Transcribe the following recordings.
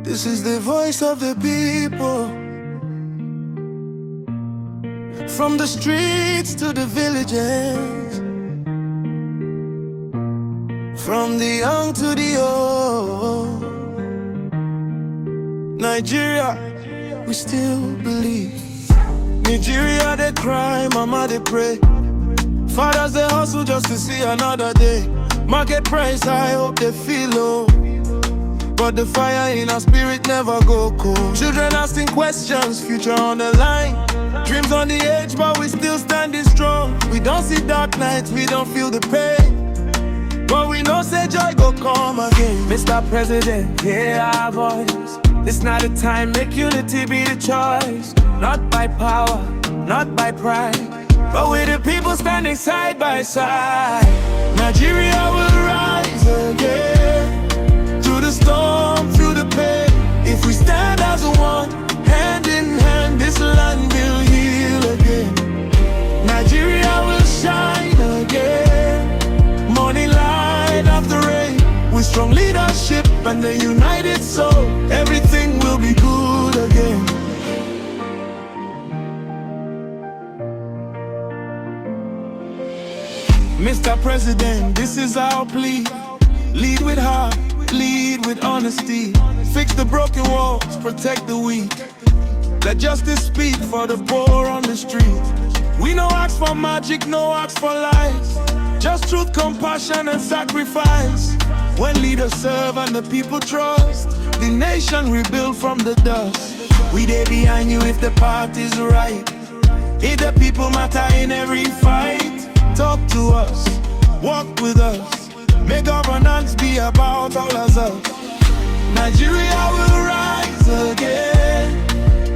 This is the voice of the people. From the streets to the villages, from the young to the old. Nigeria, we still believe. Nigeria, they cry, mama, they pray. Fathers, they hustle just to see another day. Market price, I hope they feel low, but the fire in our spirit never go cold. Children asking questions, future on the line. Dreams on the edge, but we still standing strong. We don't see dark nights, we don't feel the pain, but we know say joy go come again. Mr. President, hear our voice. This not the time, make unity be the choice. Not by power, not by pride, but with the people standing side by side. Nigeria will rise again, through the storm, through the pain. If we stand as one, hand in hand, this land will heal again. Nigeria will shine again, morning light after rain. With strong leadership and a united soul, everything will be good again. Mr. President, this is our plea. Lead with heart, lead with honesty. Fix the broken walls, protect the weak. Let justice speak for the poor on the street. We no ask for magic, no ask for lies. Just truth, compassion and sacrifice. When leaders serve and the people trust, the nation rebuild from the dust. We there behind you if the path is right. If the people matter in every fight. Talk to us, walk with us. May governance be about all of us. Nigeria will rise again,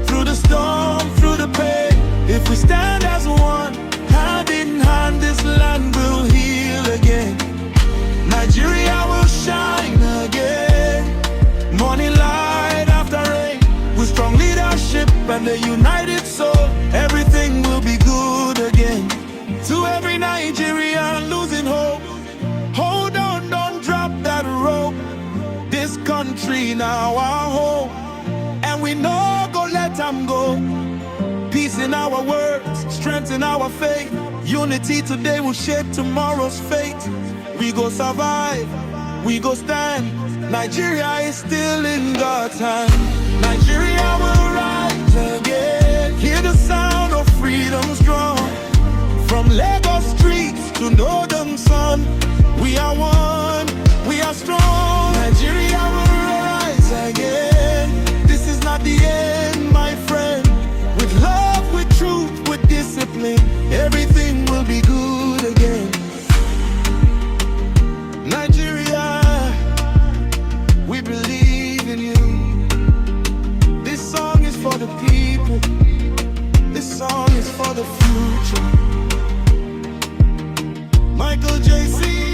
through the storm, through the pain. If we stand as one, hand in hand, this land will heal again. Nigeria will shine again, morning light after rain. With strong leadership and a united soul, everything will be good again. To every Nigerian losing hope, hold on, don't drop that rope. This country now our home, and we know go let them go. Peace in our words, strength in our faith. Unity today will shape tomorrow's fate. We go survive, we go stand. Nigeria is still in God's hand. Nigeria will rise again. Hear the sound of freedom's drum. From Lagos streets to northern sun, we are one, we are strong. Nigeria will rise again. This is not the end, my friend. With love, with truth, with discipline, everything will be good again. Nigeria, we believe in you. This song is for the people. This song is for the future. Michael J.C.